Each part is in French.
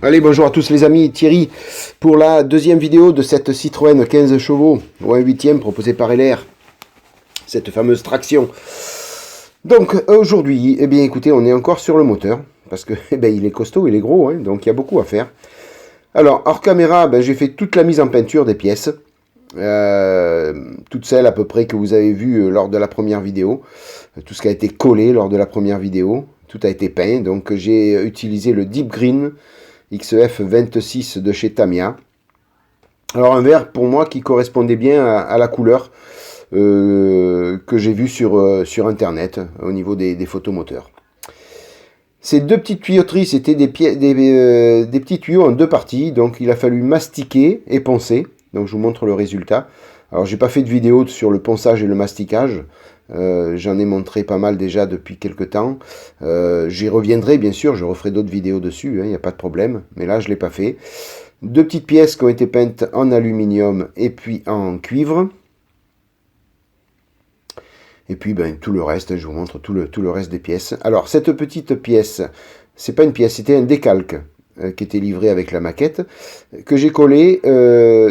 Allez, bonjour à tous les amis, Thierry pour la deuxième vidéo de cette Citroën 15 chevaux, ou un huitième proposé par LR, cette fameuse traction. Donc aujourd'hui, eh bien écoutez, on est encore sur le moteur, parce que il est costaud, il est gros, hein, donc il y a beaucoup à faire. Alors, hors caméra, j'ai fait toute la mise en peinture des pièces, toutes celles à peu près que vous avez vues lors de la première vidéo, tout ce qui a été collé lors de la première vidéo, tout a été peint, donc j'ai utilisé le Deep Green XF 26 de chez Tamiya. Alors un vert pour moi qui correspondait bien à la couleur que j'ai vue sur internet au niveau des photomoteurs. Ces deux petites tuyauteries, c'était des petits tuyaux en deux parties, donc il a fallu mastiquer et poncer. Donc je vous montre le résultat. Alors j'ai pas fait de vidéo sur le ponçage et le masticage. J'en ai montré pas mal déjà depuis quelques temps. J'y reviendrai bien sûr, je referai d'autres vidéos dessus, il n'y a pas de problème. Mais là je ne l'ai pas fait. Deux petites pièces qui ont été peintes en aluminium et puis en cuivre. Et puis tout le reste, je vous montre tout le reste des pièces. Alors cette petite pièce, c'est pas une pièce, c'était un décalque qui était livré avec la maquette, que j'ai collé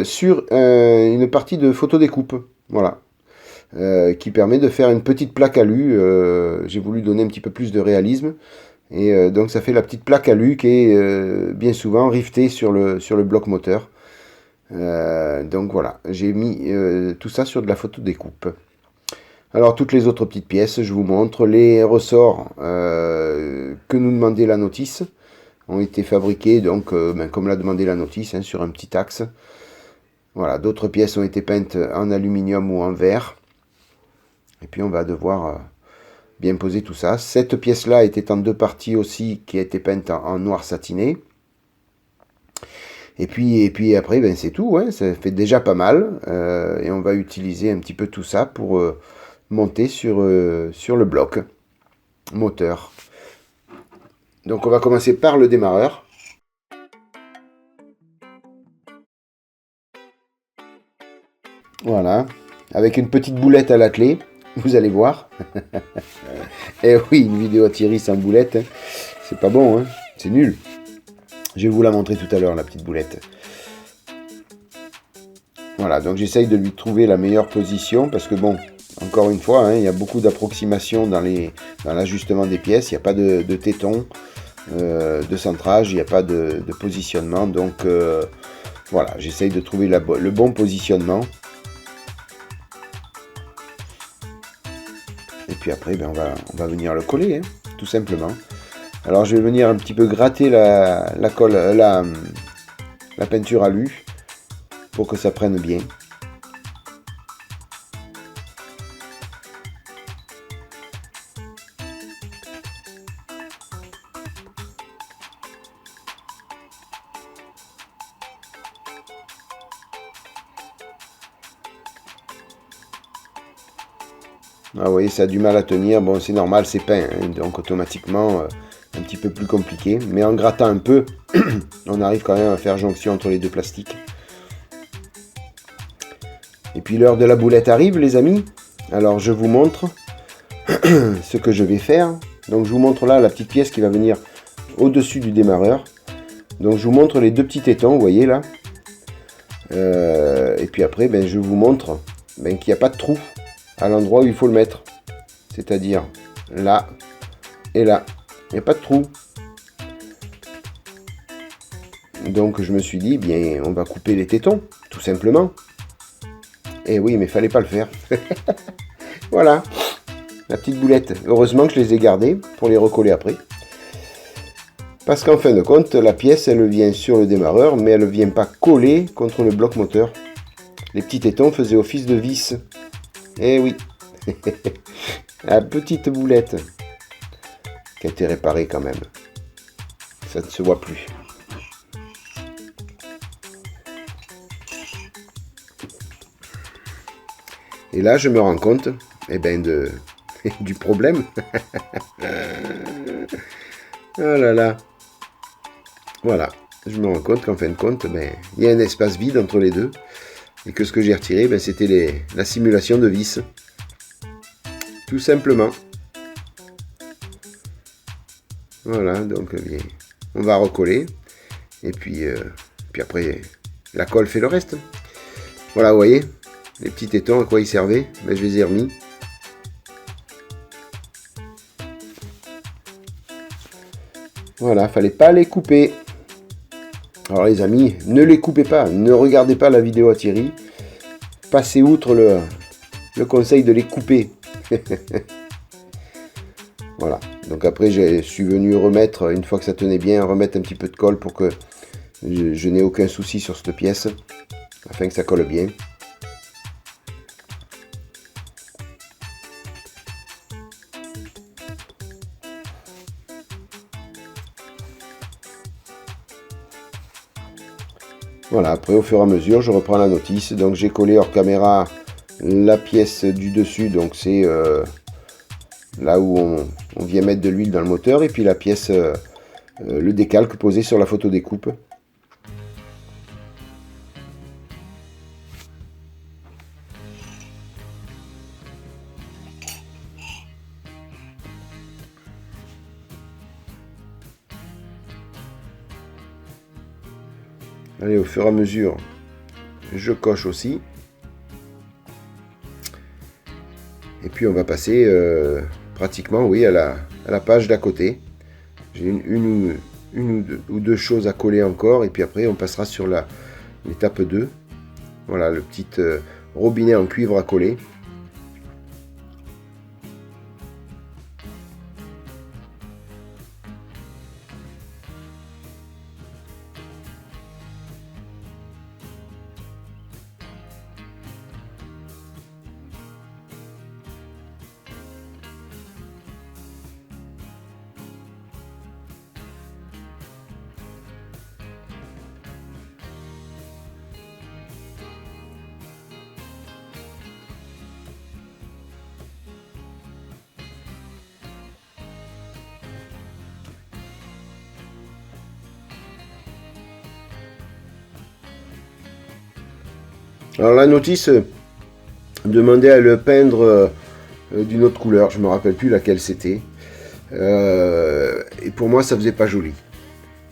sur une partie de photo découpe. Voilà. Qui permet de faire une petite plaque alu. J'ai voulu donner un petit peu plus de réalisme. Et donc ça fait la petite plaque alu qui est bien souvent rivetée sur le bloc moteur. Donc voilà, j'ai mis tout ça sur de la photo découpe. Alors toutes les autres petites pièces, je vous montre. Les ressorts que nous demandait la notice ont été fabriqués donc comme l'a demandé la notice, sur un petit axe. Voilà, d'autres pièces ont été peintes en aluminium ou en verre. Et puis on va devoir bien poser tout ça. Cette pièce-là était en deux parties aussi, qui a été peinte en noir satiné. Et puis après, c'est tout, ça fait déjà pas mal. Et on va utiliser un petit peu tout ça pour monter sur le bloc moteur. Donc on va commencer par le démarreur. Voilà, avec une petite boulette à l'attelé. Vous allez voir. Eh oui, une vidéo à Thierry sans boulette, c'est pas bon, c'est nul. Je vais vous la montrer tout à l'heure, la petite boulette. Voilà, donc j'essaye de lui trouver la meilleure position, parce que bon, encore une fois, il y a beaucoup d'approximations dans l'ajustement des pièces. Il n'y a pas de téton, de centrage, il n'y a pas de positionnement. Donc voilà, j'essaye de trouver le bon positionnement. Et puis après, on va venir le coller, tout simplement. Alors je vais venir un petit peu gratter la peinture alu pour que ça prenne bien. Ah, vous voyez, ça a du mal à tenir. Bon, c'est normal, c'est peint, donc automatiquement un petit peu plus compliqué. Mais en grattant un peu, on arrive quand même à faire jonction entre les deux plastiques. Et puis l'heure de la boulette arrive, les amis. Alors je vous montre ce que je vais faire. Donc je vous montre là la petite pièce qui va venir au-dessus du démarreur. Donc je vous montre les deux petits tétons, vous voyez là. Et puis après, je vous montre qu'il n'y a pas de trou à l'endroit où il faut le mettre, c'est-à-dire là et là, il n'y a pas de trou. Donc je me suis dit, on va couper les tétons, tout simplement. Et oui, mais fallait pas le faire. Voilà, la petite boulette. Heureusement que je les ai gardées pour les recoller après. Parce qu'en fin de compte, la pièce, elle vient sur le démarreur, mais elle ne vient pas coller contre le bloc moteur. Les petits tétons faisaient office de vis. Eh oui, la petite boulette qui a été réparée quand même. Ça ne se voit plus. Et là, je me rends compte, du problème. Oh là là. Voilà, je me rends compte qu'en fin de compte, il y a un espace vide entre les deux. Et que ce que j'ai retiré, c'était la simulation de vis. Tout simplement. Voilà, donc on va recoller. Et puis après, la colle fait le reste. Voilà, vous voyez, les petits tétons, à quoi ils servaient, ben, je les ai remis. Voilà, fallait pas les couper. Alors les amis, ne les coupez pas, ne regardez pas la vidéo à Thierry. Passez outre le conseil de les couper. Voilà, donc après je suis venu remettre, une fois que ça tenait bien, remettre un petit peu de colle pour que je n'ai aucun souci sur cette pièce, afin que ça colle bien. Voilà, après au fur et à mesure, je reprends la notice. Donc j'ai collé hors caméra la pièce du dessus, donc c'est là où on vient mettre de l'huile dans le moteur, et puis la pièce, le décalque posé sur la photo découpe. Allez, au fur et à mesure, je coche aussi. Et puis on va passer pratiquement, oui, à la page d'à côté. J'ai une ou deux choses à coller encore, et puis après on passera sur l'étape 2. Voilà, le petit robinet en cuivre à coller. Alors la notice demandait à le peindre d'une autre couleur, je me rappelle plus laquelle c'était. Et pour moi ça faisait pas joli.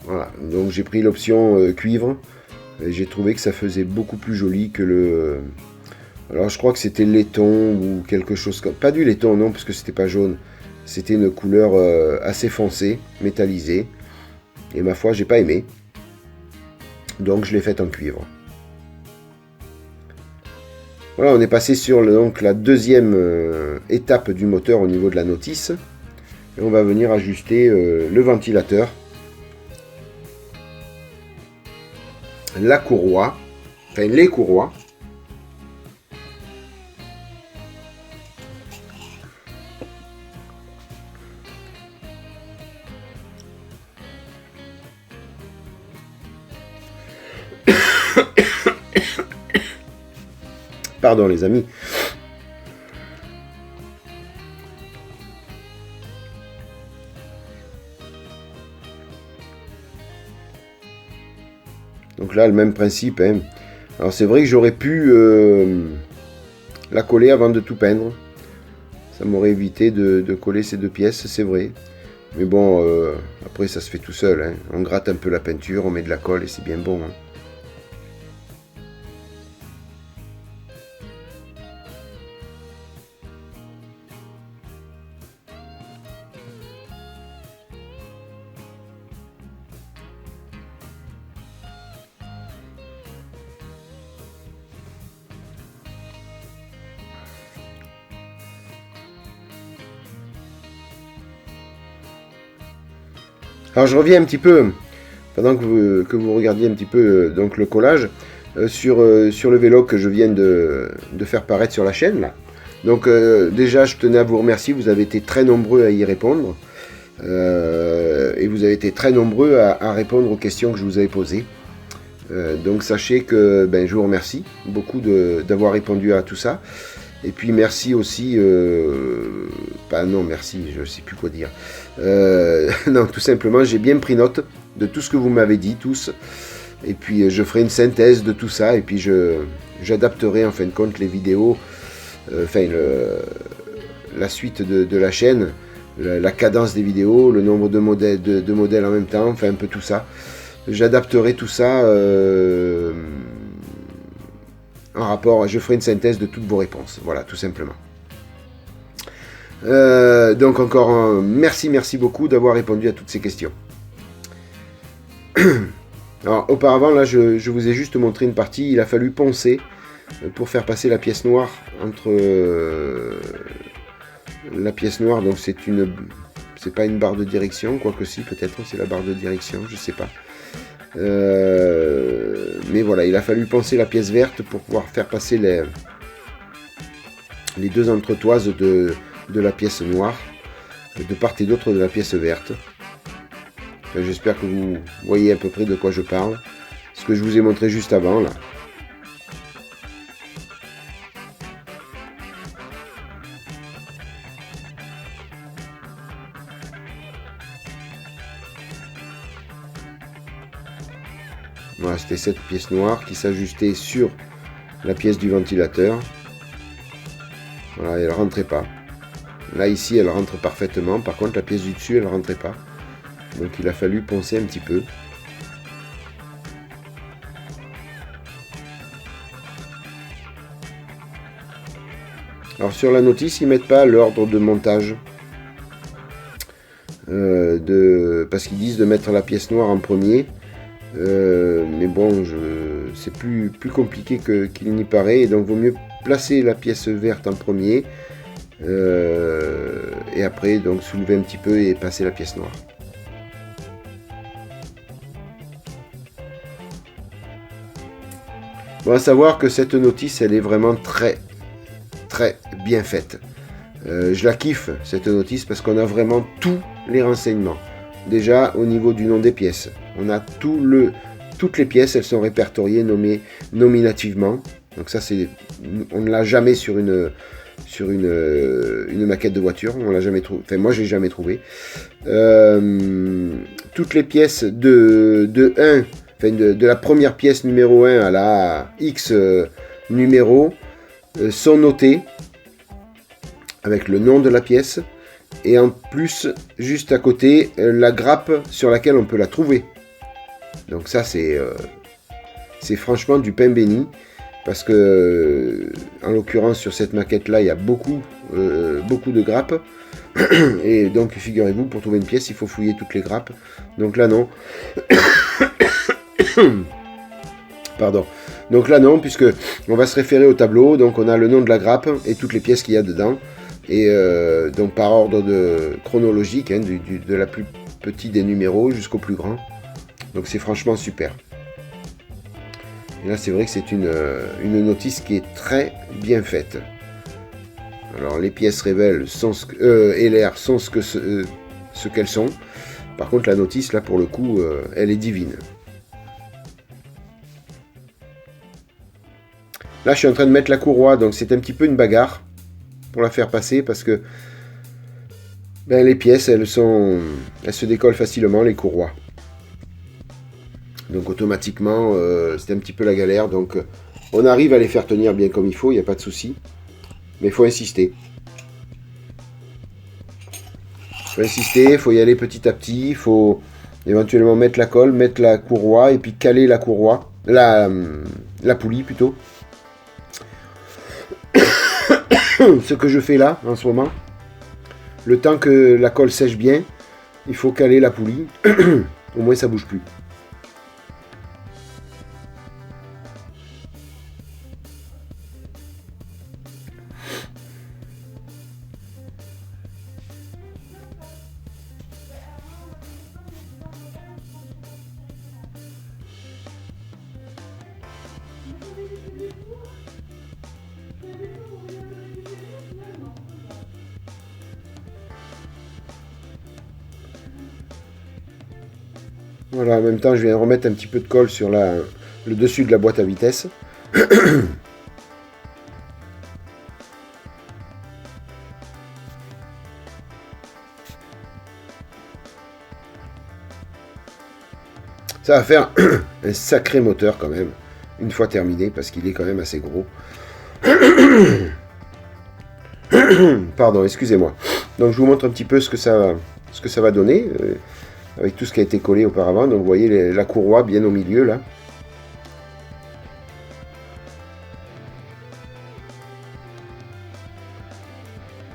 Voilà, donc j'ai pris l'option cuivre. Et j'ai trouvé que ça faisait beaucoup plus joli que le... Alors je crois que c'était laiton ou quelque chose comme... Pas du laiton non, parce que c'était pas jaune. C'était une couleur assez foncée, métallisée. Et ma foi, j'ai pas aimé. Donc je l'ai faite en cuivre. Voilà, on est passé sur donc, la deuxième étape du moteur au niveau de la notice. Et on va venir ajuster le ventilateur, la courroie, enfin les courroies. Pardon les amis. Donc là, le même principe. Hein. Alors c'est vrai que j'aurais pu la coller avant de tout peindre. Ça m'aurait évité de coller ces deux pièces, c'est vrai. Mais bon, après ça se fait tout seul. Hein. On gratte un peu la peinture, on met de la colle et c'est bien bon. Hein. Alors je reviens un petit peu, pendant que vous regardiez un petit peu donc le collage, sur le vélo que je viens de faire paraître sur la chaîne. Là. Donc déjà je tenais à vous remercier, vous avez été très nombreux à y répondre. Et vous avez été très nombreux à répondre aux questions que je vous avais posées. Donc sachez que je vous remercie beaucoup d'avoir répondu à tout ça. Et puis merci aussi, merci, je ne sais plus quoi dire. Non, tout simplement, j'ai bien pris note de tout ce que vous m'avez dit, tous. Et puis je ferai une synthèse de tout ça, et puis j'adapterai en fin de compte les vidéos, la suite de la chaîne, la cadence des vidéos, le nombre de modèles en même temps, enfin un peu tout ça. j'adapterai tout ça en rapport, je ferai une synthèse de toutes vos réponses. Voilà, tout simplement. Donc encore merci beaucoup d'avoir répondu à toutes ces questions. Alors auparavant là je vous ai juste montré une partie, il a fallu poncer pour faire passer la pièce noire entre la pièce noire, donc c'est pas une barre de direction, quoique si peut-être c'est la barre de direction, je sais pas. Mais voilà, il a fallu poncer la pièce verte pour pouvoir faire passer les deux entretoises de la pièce noire, de part et d'autre de la pièce verte. Enfin, j'espère que vous voyez à peu près de quoi je parle. Ce que je vous ai montré juste avant là. Voilà, c'était cette pièce noire qui s'ajustait sur la pièce du ventilateur. Voilà, elle ne rentrait pas. Là, ici, elle rentre parfaitement. Par contre, la pièce du dessus, elle ne rentrait pas. Donc, il a fallu poncer un petit peu. Alors, sur la notice, ils ne mettent pas l'ordre de montage. Parce qu'ils disent de mettre la pièce noire en premier. Mais bon, c'est plus compliqué qu'il n'y paraît. Et donc, il vaut mieux placer la pièce verte en premier. Et après, donc, soulever un petit peu et passer la pièce noire. Bon, à savoir que cette notice, elle est vraiment très bien faite. Je la kiffe, cette notice, parce qu'on a vraiment tous les renseignements. Déjà, au niveau du nom des pièces, on a toutes les pièces, elles sont répertoriées, nommées nominativement. Donc ça, on ne l'a jamais sur une maquette de voiture. On l'a jamais trouvé. Enfin, moi, je l'ai jamais trouvé. Toutes les pièces de 1, enfin de la première pièce numéro 1 à la X numéro sont notées avec le nom de la pièce. Et en plus, juste à côté, la grappe sur laquelle on peut la trouver. Donc ça, c'est franchement du pain béni. Parce que, en l'occurrence, sur cette maquette-là, il y a beaucoup de grappes. Et donc, figurez-vous, pour trouver une pièce, il faut fouiller toutes les grappes. Donc là, non. Pardon. Donc là, non, puisque on va se référer au tableau. Donc, on a le nom de la grappe et toutes les pièces qu'il y a dedans. Et donc par ordre chronologique, hein, de la plus petite des numéros jusqu'au plus grand. Donc c'est franchement super. Et là c'est vrai que c'est une notice qui est très bien faite. Alors les pièces révèlent et l'air sont ce qu'elles sont. Par contre la notice là pour le coup elle est divine. Là je suis en train de mettre la courroie, donc c'est un petit peu une bagarre pour la faire passer parce que les pièces elles se décollent facilement, les courroies, donc automatiquement c'est un petit peu la galère. Donc on arrive à les faire tenir bien comme il faut, il n'y a pas de souci, mais il faut insister, il faut y aller petit à petit, il faut éventuellement mettre la colle, mettre la courroie et puis caler la courroie, la poulie plutôt. Ce que je fais là, en ce moment, le temps que la colle sèche bien, il faut caler la poulie, au moins ça bouge plus. Voilà, en même temps, je viens remettre un petit peu de colle sur le dessus de la boîte à vitesse. Ça va faire un sacré moteur quand même, une fois terminé, parce qu'il est quand même assez gros. Pardon, excusez-moi. Donc je vous montre un petit peu ce que ça va donner. avec tout ce qui a été collé auparavant. Donc vous voyez la courroie bien au milieu là.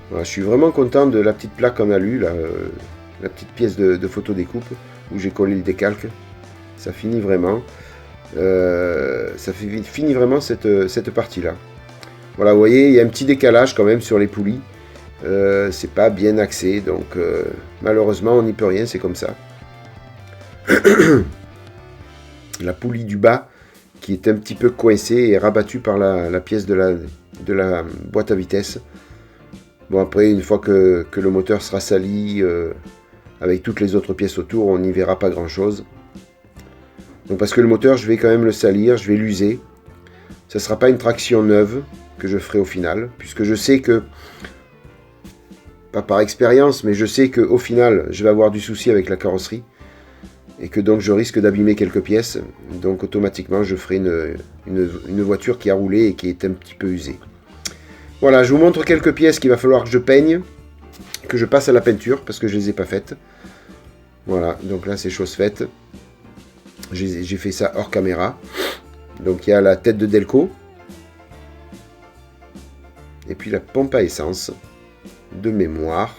Voilà, je suis vraiment content de la petite plaque en alu, là, la petite pièce de photo découpe où j'ai collé le décalque. Ça finit vraiment. Finit vraiment cette partie-là. Voilà, vous voyez, il y a un petit décalage quand même sur les poulies. C'est pas bien axé, donc malheureusement on n'y peut rien, c'est comme ça. La poulie du bas qui est un petit peu coincée et rabattue par la pièce de la boîte à vitesse. Bon, après, une fois que le moteur sera sali, avec toutes les autres pièces autour, on n'y verra pas grand chose. Donc parce que le moteur, je vais quand même le salir, je vais l'user. Ce ne sera pas une traction neuve que je ferai au final, puisque je sais que, pas par expérience, mais je sais qu'au final, je vais avoir du souci avec la carrosserie, et que donc je risque d'abîmer quelques pièces. Donc automatiquement, je ferai une voiture qui a roulé et qui est un petit peu usée. Voilà, je vous montre quelques pièces qu'il va falloir que je peigne, que je passe à la peinture, parce que je ne les ai pas faites. Voilà, donc là c'est chose faite. J'ai fait ça hors caméra. Donc il y a la tête de Delco. Et puis la pompe à essence, de mémoire,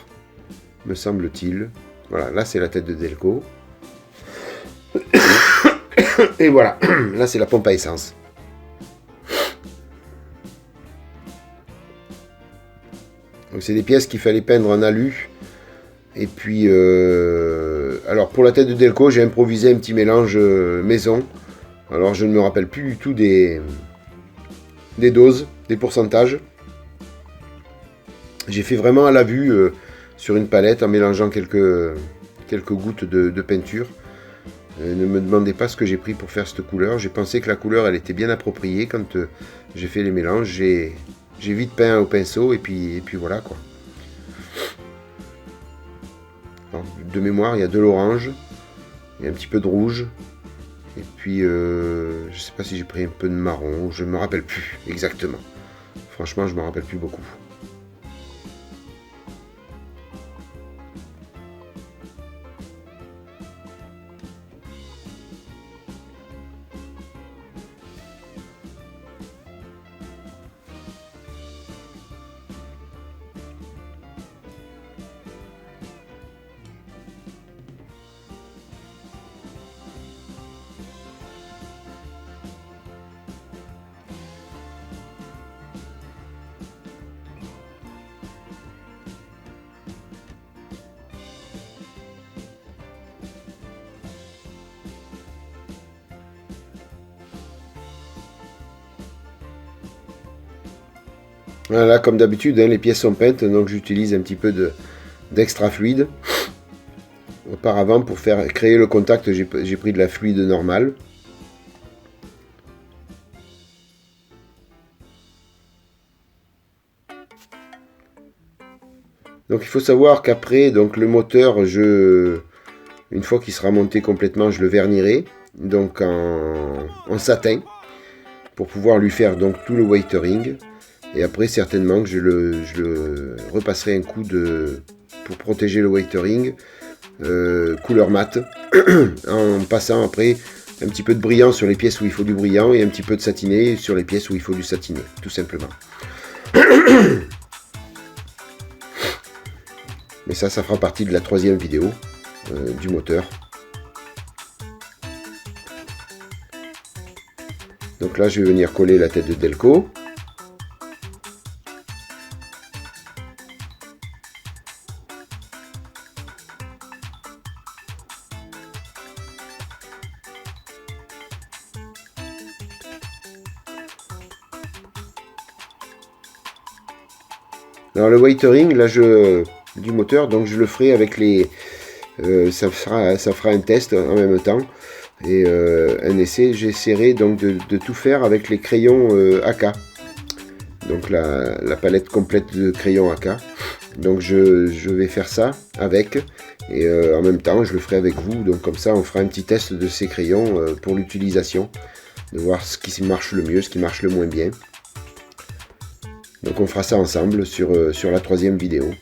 me semble-t-il. Voilà, là c'est la tête de Delco. Et voilà, là c'est la pompe à essence. Donc c'est des pièces qu'il fallait peindre en alu. Et puis, alors pour la tête de Delco, j'ai improvisé un petit mélange maison. Alors je ne me rappelle plus du tout des doses, des pourcentages. J'ai fait vraiment à la vue sur une palette en mélangeant quelques gouttes de peinture. Ne me demandez pas ce que j'ai pris pour faire cette couleur. J'ai pensé que la couleur elle était bien appropriée quand j'ai fait les mélanges. J'ai vite peint au pinceau et puis voilà quoi. Alors, de mémoire, il y a de l'orange, il y a un petit peu de rouge, et puis je sais pas si j'ai pris un peu de marron, je ne me rappelle plus exactement. Franchement, je ne me rappelle plus beaucoup. Voilà, comme d'habitude, hein, les pièces sont peintes, donc j'utilise un petit peu d'extra fluide. Auparavant, pour créer le contact, j'ai pris de la fluide normale. Donc il faut savoir qu'après, donc le moteur, une fois qu'il sera monté complètement, je le vernirai donc en satin pour pouvoir lui faire donc tout le waitering. Et après, certainement que je le repasserai un coup pour protéger le waitering, couleur mat, en passant après un petit peu de brillant sur les pièces où il faut du brillant et un petit peu de satiné sur les pièces où il faut du satiné, tout simplement. Mais ça fera partie de la 3e vidéo du moteur. Donc là, je vais venir coller la tête de Delco. Alors le waitering, là du moteur, donc je le ferai avec ça fera un test en même temps et un essai. J'essaierai donc de tout faire avec les crayons AK, donc la palette complète de crayons AK. Donc je vais faire ça avec et en même temps je le ferai avec vous. Donc comme ça on fera un petit test de ces crayons pour l'utilisation, de voir ce qui marche le mieux, ce qui marche le moins bien. Donc on fera ça ensemble sur la 3e vidéo.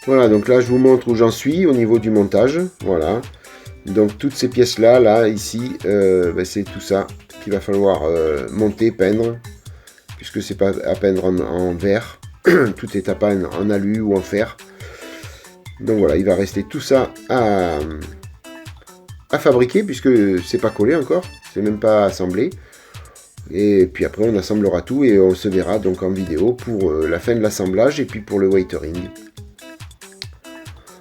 Voilà, donc là je vous montre où j'en suis au niveau du montage. Voilà. Donc toutes ces pièces-là, là, ici, ben, c'est tout ça qu'il va falloir monter, peindre, puisque c'est pas à peindre en verre. Tout est à peindre en alu ou en fer. Donc voilà, il va rester tout ça à fabriquer, puisque c'est pas collé encore, c'est même pas assemblé. Et puis après on assemblera tout et on se verra donc en vidéo pour la fin de l'assemblage et puis pour le waitering.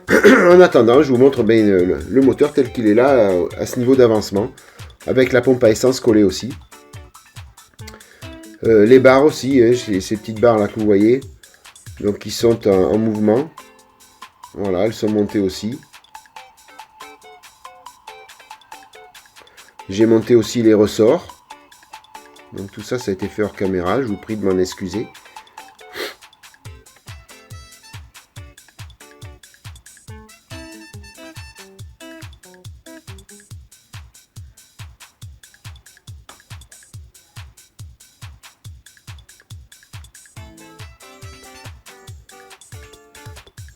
En attendant, je vous montre ben, le moteur tel qu'il est là à ce niveau d'avancement, avec la pompe à essence collée aussi. Les barres aussi, hein, ces petites barres là que vous voyez, donc qui sont en mouvement. Voilà, elles sont montées aussi. J'ai monté aussi les ressorts. Donc tout ça, ça a été fait hors caméra, je vous prie de m'en excuser.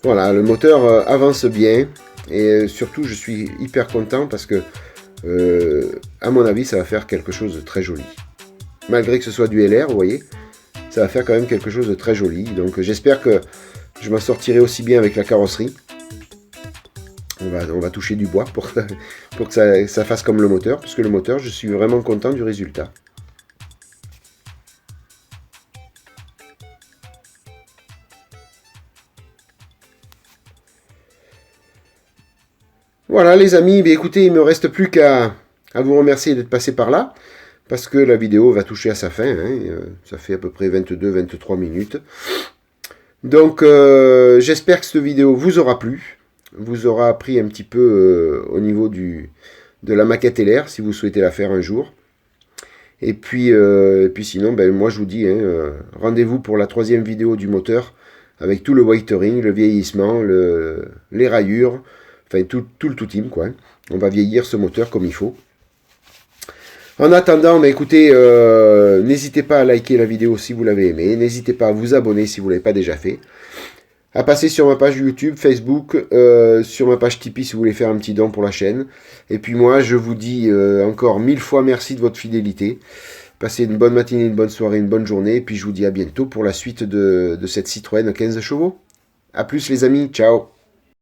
Voilà, le moteur avance bien et surtout je suis hyper content parce que à mon avis ça va faire quelque chose de très joli. Malgré que ce soit du LR, vous voyez, ça va faire quand même quelque chose de très joli. Donc j'espère que je m'en sortirai aussi bien avec la carrosserie. On va toucher du bois pour que ça fasse comme le moteur, parce que le moteur, je suis vraiment content du résultat. Voilà les amis, mais écoutez, il ne me reste plus qu'à vous remercier d'être passé par là, parce que la vidéo va toucher à sa fin, hein, ça fait à peu près 22-23 minutes. Donc j'espère que cette vidéo vous aura plu, vous aura appris un petit peu au niveau de la maquette LR, si vous souhaitez la faire un jour. Et puis sinon, ben, moi je vous dis, hein, rendez-vous pour la 3e vidéo du moteur, avec tout le whitering, le vieillissement, les rayures, enfin tout le tout-team, quoi. On va vieillir ce moteur comme il faut. En attendant, mais écoutez, n'hésitez pas à liker la vidéo si vous l'avez aimé. N'hésitez pas à vous abonner si vous ne l'avez pas déjà fait. À passer sur ma page YouTube, Facebook, sur ma page Tipeee si vous voulez faire un petit don pour la chaîne. Et puis moi, je vous dis encore 1000 fois merci de votre fidélité. Passez une bonne matinée, une bonne soirée, une bonne journée. Et puis je vous dis à bientôt pour la suite de cette Citroën 15 chevaux. A plus les amis, ciao.